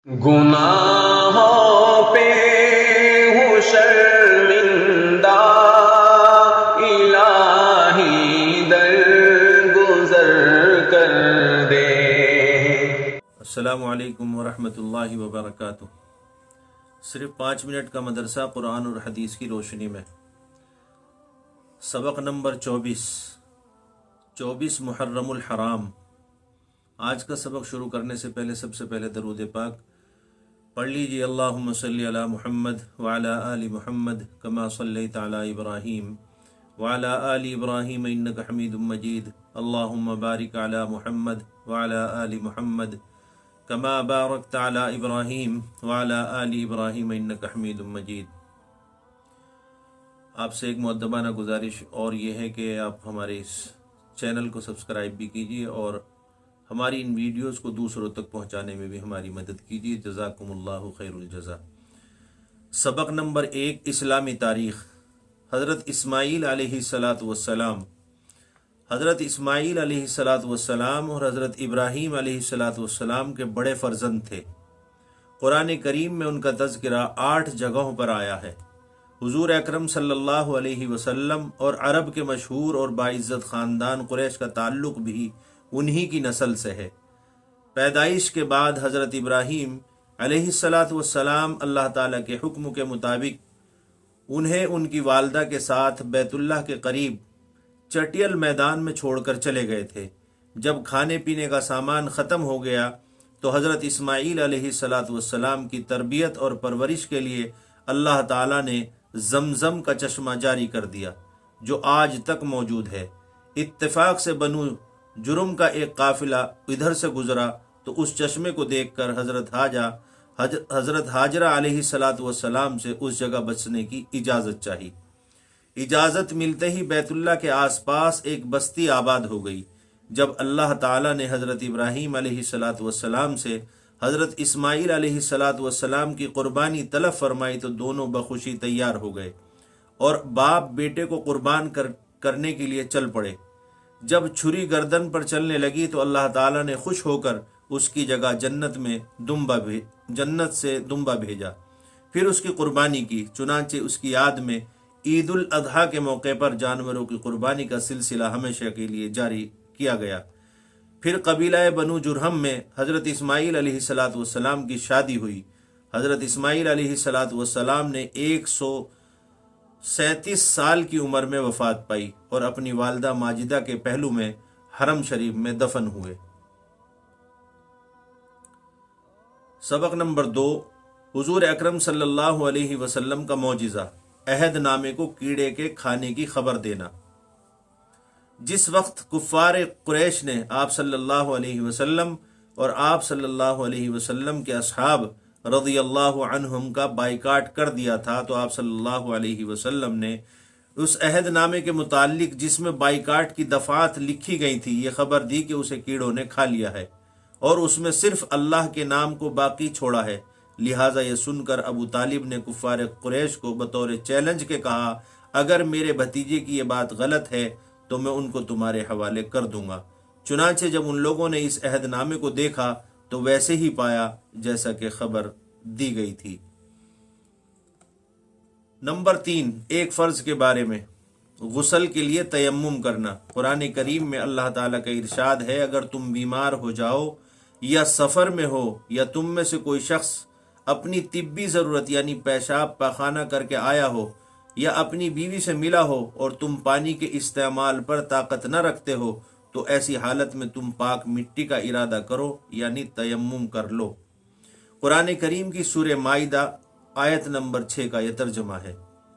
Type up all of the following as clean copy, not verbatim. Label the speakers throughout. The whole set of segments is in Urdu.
Speaker 1: گناہوں پہ ہوں شرمندہ، الہی درگزر کر دے۔
Speaker 2: السلام علیکم ورحمۃ اللہ وبرکاتہ۔ صرف 5 منٹ کا مدرسہ قرآن اور حدیث کی روشنی میں۔ سبق نمبر 24 محرم الحرام۔ آج کا سبق شروع کرنے سے پہلے سب سے پہلے درود پاک پڑھ لیجیے۔ اللہم صلی علی محمد وعلی آل محمد کما صلیت علی ابراہیم وعلی آل ابراہیم انک حمید مجید۔ اللہم بارک علی محمد وعلی آل محمد کما بارکت علی ابراہیم وعلی آل ابراہیم انک حمید مجید۔ آپ سے ایک مؤدبانہ گزارش اور یہ ہے کہ آپ ہمارے اس چینل کو سبسکرائب بھی کیجیے اور ہماری ان ویڈیوز کو دوسروں تک پہنچانے میں بھی ہماری مدد کیجیے۔ جزاکم اللہ خیر الجزا۔ سبق نمبر 1 اسلامی تاریخ۔ حضرت اسماعیل علیہ السلام حضرت اسماعیل علیہ السلام اور حضرت ابراہیم علیہ السلام کے بڑے فرزند تھے۔ قرآن کریم میں ان کا تذکرہ 8 جگہوں پر آیا ہے۔ حضور اکرم صلی اللہ علیہ وسلم اور عرب کے مشہور اور باعزت خاندان قریش کا تعلق بھی انہی کی نسل سے ہے۔ پیدائش کے بعد حضرت ابراہیم علیہ السلام اللہ تعالیٰ کے حکم کے مطابق انہیں ان کی والدہ کے ساتھ بیت اللہ کے قریب چٹیل میدان میں چھوڑ کر چلے گئے تھے۔ جب کھانے پینے کا سامان ختم ہو گیا تو حضرت اسماعیل علیہ السلام کی تربیت اور پرورش کے لیے اللہ تعالیٰ نے زمزم کا چشمہ جاری کر دیا جو آج تک موجود ہے۔ اتفاق سے بنو جرم کا ایک قافلہ ادھر سے گزرا تو اس چشمے کو دیکھ کر حضرت حاجرہ علیہ السلام سے اس جگہ بچنے کی اجازت چاہی۔ اجازت ملتے ہی بیت اللہ کے آس پاس ایک بستی آباد ہو گئی۔ جب اللہ تعالیٰ نے حضرت ابراہیم علیہ السلام سے حضرت اسماعیل علیہ السلام کی قربانی طلب فرمائی تو دونوں بخوشی تیار ہو گئے اور باپ بیٹے کو قربان کرنے کے لیے چل پڑے۔ جب چھری گردن پر چلنے لگی تو اللہ تعالیٰ نے خوش ہو کر اس کی جگہ جنت سے دمبا بھیجا، پھر اس کی قربانی کی۔ چنانچہ اس کی یاد میں عید الاضحیٰ کے موقع پر جانوروں کی قربانی کا سلسلہ ہمیشہ کے لیے جاری کیا گیا۔ پھر قبیلہ بنو جرہم میں حضرت اسماعیل علیہ السلام کی شادی ہوئی۔ حضرت اسماعیل علیہ السلام نے 137 سال کی عمر میں وفات پائی اور اپنی والدہ ماجدہ کے پہلو میں حرم شریف میں دفن ہوئے۔ سبق نمبر 2 حضور اکرم صلی اللہ علیہ وسلم کا معجزہ، عہد نامے کو کیڑے کے کھانے کی خبر دینا۔ جس وقت کفار قریش نے آپ صلی اللہ علیہ وسلم اور آپ صلی اللہ علیہ وسلم کے اصحاب رضی اللہ عنہم کا بائیکاٹ کر دیا تھا تو آپ صلی اللہ علیہ وسلم نے اس عہد نامے کے متعلق جس میں بائیکاٹ کی دفعات لکھی گئی تھی یہ خبر دی کہ اسے کیڑوں نے کھا لیا ہے اور اس میں صرف اللہ کے نام کو باقی چھوڑا ہے۔ لہٰذا یہ سن کر ابو طالب نے کفار قریش کو بطور چیلنج کے کہا، اگر میرے بھتیجے کی یہ بات غلط ہے تو میں ان کو تمہارے حوالے کر دوں گا۔ چنانچہ جب ان لوگوں نے اس عہد نامے کو دیکھا تو ویسے ہی پایا جیسا کہ خبر دی گئی تھی۔ نمبر 3 ایک فرض کے بارے میں، غسل کے لیے تیمم کرنا۔ قرآن کریم میں اللہ تعالیٰ کا ارشاد ہے، اگر تم بیمار ہو جاؤ یا سفر میں ہو یا تم میں سے کوئی شخص اپنی طبی ضرورت یعنی پیشاب پاخانہ کر کے آیا ہو یا اپنی بیوی سے ملا ہو اور تم پانی کے استعمال پر طاقت نہ رکھتے ہو تو ایسی حالت میں تم پاک مٹی کا ارادہ کرو یعنی تیمم کر لو۔ قرآن کریم کی سورہ مائدہ آیت نمبر 6 کا یہ ترجمہ ہے۔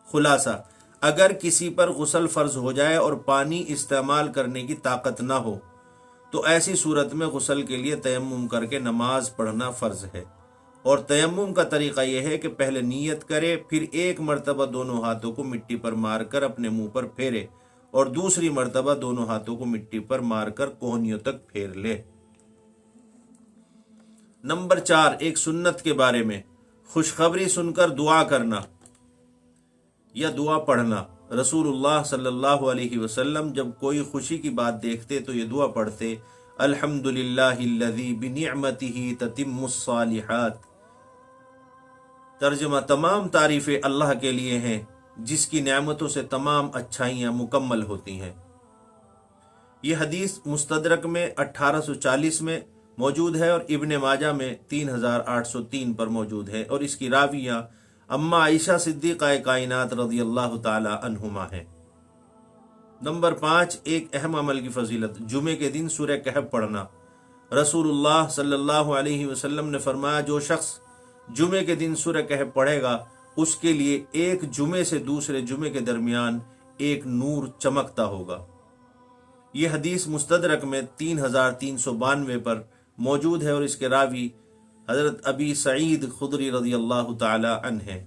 Speaker 2: خلاصہ، اگر کسی پر غسل فرض ہو جائے اور پانی استعمال کرنے کی طاقت نہ ہو تو ایسی صورت میں غسل کے لیے تیمم کر کے نماز پڑھنا فرض ہے، اور تیمم کا طریقہ یہ ہے کہ پہلے نیت کرے، پھر ایک مرتبہ دونوں ہاتھوں کو مٹی پر مار کر اپنے منہ پر پھیرے اور دوسری مرتبہ دونوں ہاتھوں کو مٹی پر مار کر کوہنیوں تک پھیر لے۔ نمبر 4 ایک سنت کے بارے میں، خوشخبری سن کر دعا کرنا یا دعا پڑھنا۔ رسول اللہ صلی اللہ علیہ وسلم جب کوئی خوشی کی بات دیکھتے تو یہ دعا پڑھتے، الحمدللہ الذی بنعمتہ تتم الصالحات، ترجمہ: تمام تعریفیں اللہ کے لیے ہیں جس کی نعمتوں سے تمام اچھائیاں مکمل ہوتی ہیں۔ یہ حدیث مستدرک میں 1840 میں موجود ہے اور ابن ماجہ میں 3803 پر موجود ہے، اور اس کی راویہ اما عائشہ صدیقہ کائنات رضی اللہ تعالی عنہما ہیں۔ نمبر 5، ایک اہم عمل کی فضیلت، جمعے کے دن سورہ کہف پڑھنا۔ رسول اللہ صلی اللہ علیہ وسلم نے فرمایا، جو شخص جمعے کے دن سورہ کہف پڑھے گا اس کے لیے ایک جمعے سے دوسرے جمعے کے درمیان ایک نور چمکتا ہوگا۔ یہ حدیث مستدرک میں 3392 پر موجود ہے، اور اس کے راوی حضرت ابی سعید خدری رضی اللہ تعالی عنہ ہیں۔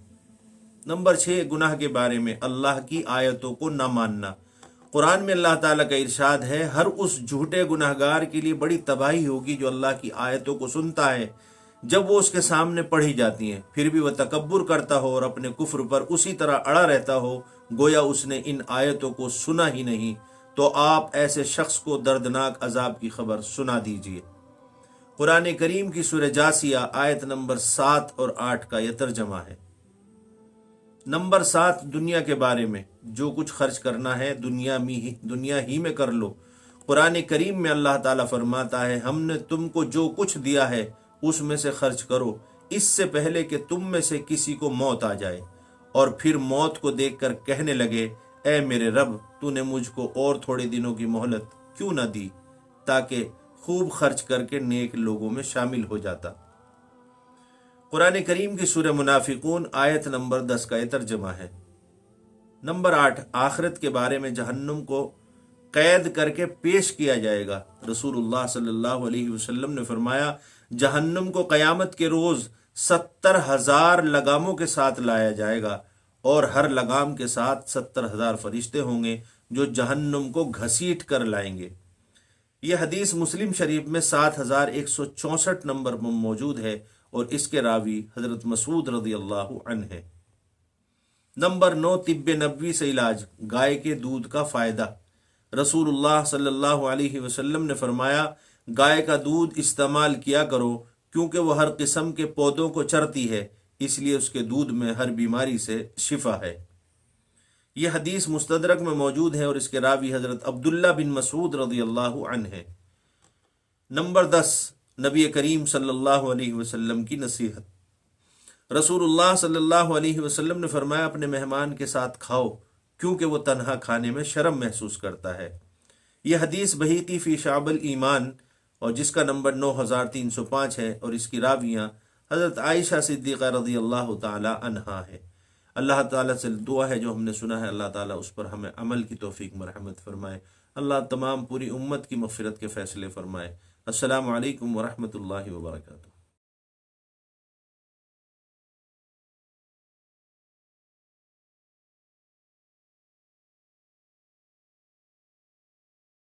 Speaker 2: نمبر 6، گناہ کے بارے میں اللہ کی آیتوں کو نہ ماننا۔ قرآن میں اللہ تعالیٰ کا ارشاد ہے، ہر اس جھوٹے گناہ گار کے لیے بڑی تباہی ہوگی جو اللہ کی آیتوں کو سنتا ہے جب وہ اس کے سامنے پڑھی جاتی ہیں، پھر بھی وہ تکبر کرتا ہو اور اپنے کفر پر اسی طرح اڑا رہتا ہو گویا اس نے ان آیتوں کو سنا ہی نہیں، تو آپ ایسے شخص کو دردناک عذاب کی خبر سنا دیجیے۔ قرآن کریم کی سورہ جاسیہ آیت نمبر 7 اور 8 کا یہ ترجمہ ہے۔ نمبر 7، دنیا کے بارے میں، جو کچھ خرچ کرنا ہے دنیا ہی میں کر لو۔ قرآن کریم میں اللہ تعالیٰ فرماتا ہے، ہم نے تم کو جو کچھ دیا ہے اس میں سے خرچ کرو، اس سے پہلے کہ تم میں سے کسی کو موت آ جائے، اور پھر موت کو دیکھ کر کہنے لگے، اے میرے رب، تو نے مجھ کو اور تھوڑے دنوں کی مہلت کیوں نہ دی تاکہ خوب خرچ کر کے نیک لوگوں میں شامل ہو جاتا۔ قرآن کریم کی سورہ منافقون آیت نمبر 10 کا یہ ترجمہ ہے۔ نمبر 8، آخرت کے بارے میں، جہنم کو قید کر کے پیش کیا جائے گا۔ رسول اللہ صلی اللہ علیہ وسلم نے فرمایا، جہنم کو قیامت کے روز 70,000 لگاموں کے ساتھ لایا جائے گا، اور ہر لگام کے ساتھ 70,000 فرشتے ہوں گے جو جہنم کو گھسیٹ کر لائیں گے۔ یہ حدیث مسلم شریف میں 7164 نمبر پر موجود ہے، اور اس کے راوی حضرت مسعود رضی اللہ عنہ ہے۔ نمبر 9، طب نبوی سے علاج، گائے کے دودھ کا فائدہ۔ رسول اللہ صلی اللہ علیہ وسلم نے فرمایا، گائے کا دودھ استعمال کیا کرو کیونکہ وہ ہر قسم کے پودوں کو چرتی ہے، اس لیے اس کے دودھ میں ہر بیماری سے شفا ہے۔ یہ حدیث مستدرک میں موجود ہے، اور اس کے راوی حضرت عبداللہ بن مسعود رضی اللہ عنہ ہے۔ نمبر 10، نبی کریم صلی اللہ علیہ وسلم کی نصیحت۔ رسول اللہ صلی اللہ علیہ وسلم نے فرمایا، اپنے مہمان کے ساتھ کھاؤ کیونکہ وہ تنہا کھانے میں شرم محسوس کرتا ہے۔ یہ حدیث بہیقی فی شعب الایمان، اور جس کا نمبر 9305 ہے، اور اس کی راویاں حضرت عائشہ صدیقہ رضی اللہ تعالی عنہا ہے۔ اللہ تعالیٰ سے دعا ہے جو ہم نے سنا ہے اللہ تعالیٰ اس پر ہمیں عمل کی توفیق مرحمت فرمائے۔ اللہ تمام پوری امت کی مغفرت کے فیصلے فرمائے۔ السلام علیکم ورحمۃ اللہ وبرکاتہ۔